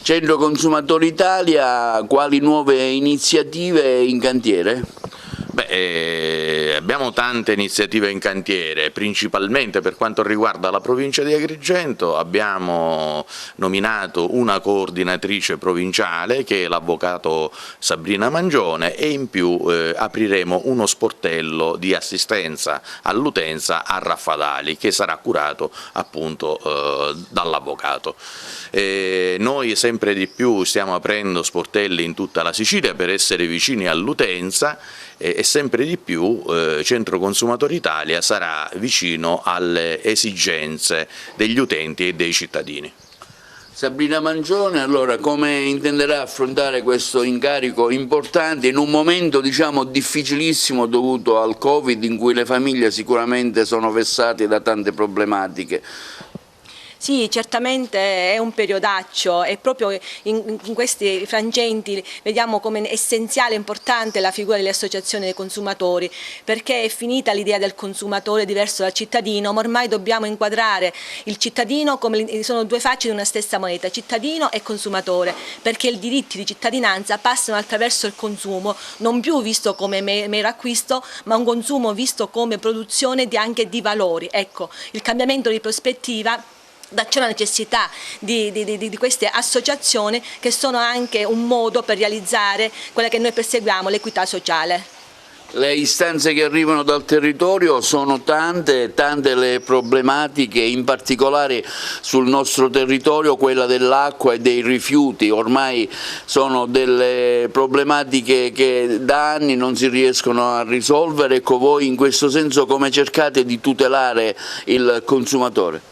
Centro Consumatori Italia, quali nuove iniziative in cantiere? Abbiamo tante iniziative in cantiere, principalmente per quanto riguarda la provincia di Agrigento. Abbiamo nominato una coordinatrice provinciale che è l'avvocato Sabrina Mangione e in più apriremo uno sportello di assistenza all'utenza a Raffadali che sarà curato appunto dall'avvocato. Noi sempre di più stiamo aprendo sportelli in tutta la Sicilia per essere vicini all'utenza e sempre di più Centro Consumatori Italia sarà vicino alle esigenze degli utenti e dei cittadini. Sabrina Mangione, allora come intenderà affrontare questo incarico importante in un momento difficilissimo dovuto al Covid, in cui le famiglie sicuramente sono vessate da tante problematiche? Sì, certamente è un periodaccio e proprio in questi frangenti vediamo come essenziale e importante la figura delle associazioni dei consumatori, perché è finita l'idea del consumatore diverso dal cittadino, ma ormai dobbiamo inquadrare il cittadino come sono due facce di una stessa moneta, cittadino e consumatore, perché i diritti di cittadinanza passano attraverso il consumo, non più visto come mero acquisto, ma un consumo visto come produzione anche di valori. Ecco, il cambiamento di prospettiva c'è la necessità di queste associazioni che sono anche un modo per realizzare quella che noi perseguiamo, l'equità sociale. Le istanze che arrivano dal territorio sono tante le problematiche, in particolare sul nostro territorio quella dell'acqua e dei rifiuti. Ormai sono delle problematiche che da anni non si riescono a risolvere. Ecco, voi in questo senso come cercate di tutelare il consumatore?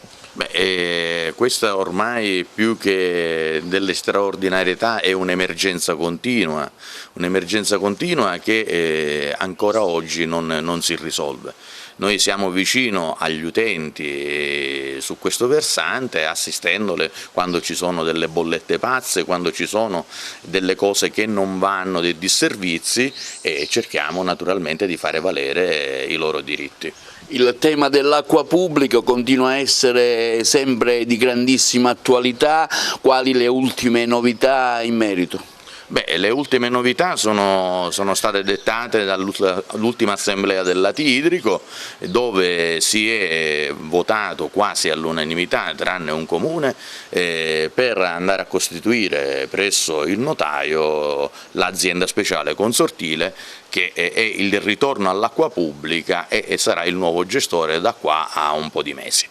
Questa ormai più che delle straordinarietà è un'emergenza continua che ancora oggi non si risolve. Noi siamo vicino agli utenti su questo versante, assistendole quando ci sono delle bollette pazze, quando ci sono delle cose che non vanno, dei disservizi, e cerchiamo naturalmente di fare valere i loro diritti. Il tema dell'acqua pubblica continua a essere sempre di grandissima attualità. Quali le ultime novità in merito? Le ultime novità sono state dettate dall'ultima assemblea del Lati Idrico, dove si è votato quasi all'unanimità, tranne un comune, per andare a costituire presso il notaio l'azienda speciale consortile, che è il ritorno all'acqua pubblica e sarà il nuovo gestore da qua a un po' di mesi.